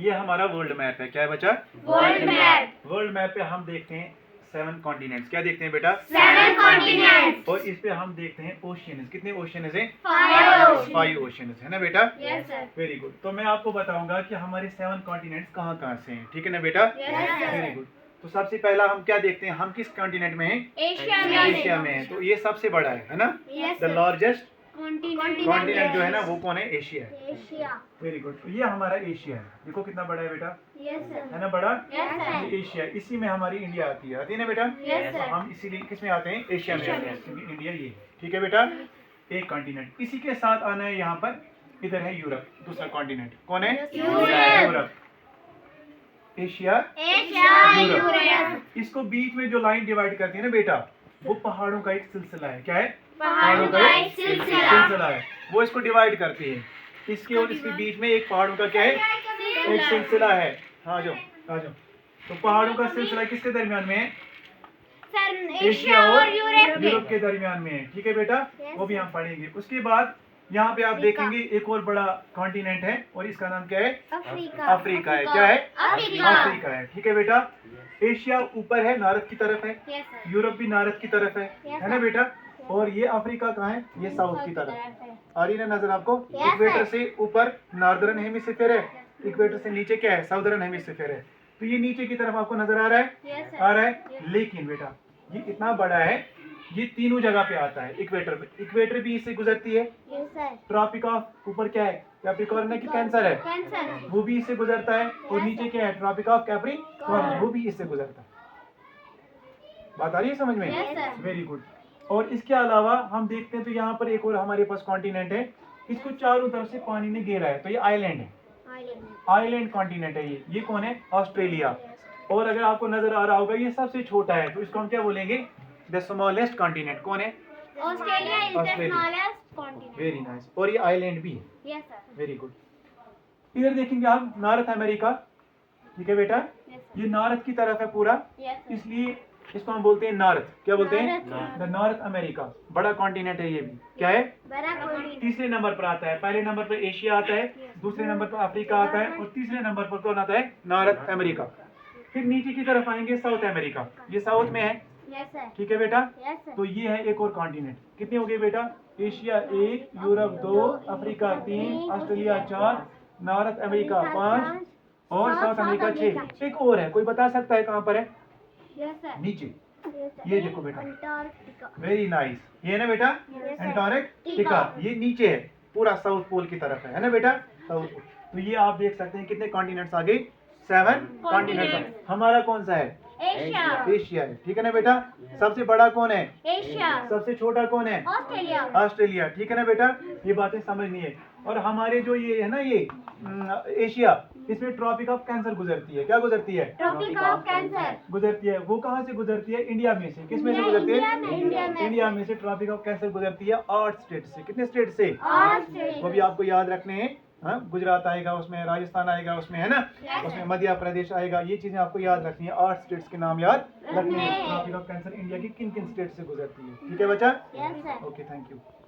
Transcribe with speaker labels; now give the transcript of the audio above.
Speaker 1: ये हमारा world map है। क्या है बच्चा?
Speaker 2: World map.
Speaker 1: वर्ल्ड मैप पे हम देखते हैं 7 कॉन्टिनेंट्स। क्या देखते हैं बेटा?
Speaker 2: 7 कॉन्टिनेंट्स।
Speaker 1: और इस पे हम देखते हैं ओशियंस। कितने ओशियंस हैं?
Speaker 2: 5
Speaker 1: ओशियंस है ना बेटा?
Speaker 2: Yes sir.
Speaker 1: Very good. तो मैं आपको बताऊंगा कि हमारे 7 कॉन्टिनेंट्स कहाँ कहाँ से हैं। ठीक है ना बेटा? Very good. तो सबसे पहला हम क्या देखते हैं, हम किस कॉन्टिनेंट में हैं?
Speaker 2: एशिया में।
Speaker 1: एशिया में है। तो ये सबसे बड़ा है ना? द लार्जेस्ट कॉन्टिनेंट जो है ना वो कौन है? एशिया है।
Speaker 2: एशिया।
Speaker 1: Very good. तो ये हमारा एशिया है। देखो कितना बड़ा है बेटा,
Speaker 2: यस सर।
Speaker 1: है ना बड़ा?
Speaker 2: Yes sir.
Speaker 1: ये एशिया, इसी में हमारी इंडिया आती है ना बेटा?
Speaker 2: Yes sir.
Speaker 1: हम इसीलिए किस में आते हैं? एशिया में आते हैं, क्योंकि इंडिया ये है। ठीक है बेटा? एक कॉन्टिनेंट। इसी के साथ आना है यहाँ पर, इधर है यूरोप, दूसरा कॉन्टिनेंट। कौन है? यूरोप। Asia, Europe. इसको बीच में जो लाइन डिवाइड करती है ना बेटा, वो पहाड़ों का एक सिलसिला है। क्या है?
Speaker 2: पहाड़ों का एक
Speaker 1: सिलसिला है। वो इसको डिवाइड करती है। इसके और इसके बीच में एक पहाड़ों का क्या है? एक सिलसिला है। हाँ जाओ, आ जाओ। तो पहाड़ों का सिलसिला किसके दरमियान में है?
Speaker 2: सर
Speaker 1: एशिया और यूरोप के दरमियान में है। ठीक है बेटा? वो भी हम पढ़ेंगे। उसके बाद यहाँ पे आप देखेंगे एक और बड़ा कॉन्टिनेंट है, और इसका नाम क्या है? अफ्रीका है। क्या है? अफ्रीका है। ठीक है बेटा? एशिया ऊपर है, नारद की तरफ है। यूरोप भी नारद की तरफ है ना बेटा? और ये अफ्रीका कहाँ है? ये साउथ की तरफ। आ रही ना नजर आपको? इक्वेटर से ऊपर नॉर्दर्न हेमिस्फीयर है, इक्वेटर से नीचे क्या है? साउदर्न हेमिस्फीयर है। तो ये नीचे की तरफ आपको नजर आ रहा है? आ रहा है। लेकिन बेटा ये इतना बड़ा है, ये तीनों जगह पे आता है। इक्वेटर पे, इक्वेटर भी इससे गुजरती है। ट्रॉपिक ऑफ ऊपर क्या है? कैप्रिकॉर्न की कैंसर है, वो भी इससे गुजरता है। और नीचे क्या है? ट्रॉपिक ऑफ कैप्रिकॉर्न, वो भी इससे गुजरता है। बात आ रही है समझ में? Very good. और इसके अलावा हम देखते हैं तो यहाँ पर एक और हमारे पास कॉन्टिनेंट है, इसको चारों तरफ से पानी ने घेरा है। तो ये आइलैंड है, आइलैंड कॉन्टिनेंट है ये कौन है? ऑस्ट्रेलिया। और अगर आपको नजर आ रहा होगा ये सबसे छोटा है, तो इसको हम क्या बोलेंगे? The smallest continent. कौन है?
Speaker 2: Australia is the smallest continent.
Speaker 1: Very nice. और ये आइलैंड भी है।
Speaker 2: Yes sir.
Speaker 1: Very good. इधर देखेंगे आप नॉर्थ अमेरिका। ठीक है बेटा? ये नॉर्थ की तरफ है पूरा, इसलिए इसको हम बोलते हैं नॉर्थ। क्या बोलते हैं? The north America. बड़ा कॉन्टिनेंट है ये भी। क्या है? तीसरे नंबर पर आता है। पहले नंबर पर एशिया आता है, दूसरे नंबर पर अफ्रीका आता है, और तीसरे नंबर पर कौन आता है? North America. फिर नीचे की तरफ आएंगे साउथ अमेरिका, ये साउथ में है। ठीक है बेटा? तो ये है एक और कॉन्टिनेंट। कितने हो गए बेटा? Asia 1, Europe 2, Africa 3, Australia 4, north America 5 और साउथ अमेरिका 6। एक और है, कोई बता सकता है कहाँ पर है? नीचे। ये देखो बेटा, वेरी नाइस। ये है ना बेटा? एंटार्क्टिका। ये नीचे है, पूरा साउथ पोल की तरफ है ना बेटा? South pole. तो ये आप देख सकते हैं कितने कॉन्टिनेंट्स आ गए? 7 कॉन्टिनेंट्स। हमारा कौन सा है? एशिया है। ठीक है ना बेटा? सबसे बड़ा कौन है?
Speaker 2: एशिया।
Speaker 1: सबसे छोटा कौन है? ऑस्ट्रेलिया। ठीक है ना बेटा? ये बातें समझनी है। और हमारे जो ये है ना, ये एशिया, इसमें ट्रॉपिक ऑफ कैंसर गुजरती है। क्या गुजरती है?
Speaker 2: ट्रॉपिक ऑफ कैंसर
Speaker 1: गुजरती है। वो कहाँ से गुजरती है? इंडिया में से। किस में से गुजरती है? इंडिया में से ट्रॉपिक ऑफ कैंसर गुजरती है 8 स्टेट से। कितने स्टेट से?
Speaker 2: 8 स्टेट।
Speaker 1: वो भी आपको याद रखने हैं। हाँ, गुजरात आएगा उसमें, राजस्थान आएगा उसमें, है ना? उसमें मध्य प्रदेश आएगा। ये चीजें आपको याद रखनी है। 8 स्टेट्स के नाम याद रखने हैं। ट्रॉपिक ऑफ कैंसर इंडिया की किन किन स्टेट से गुजरती है। ठीक है बच्चा?
Speaker 2: Yes sir.
Speaker 1: Okay, thank you.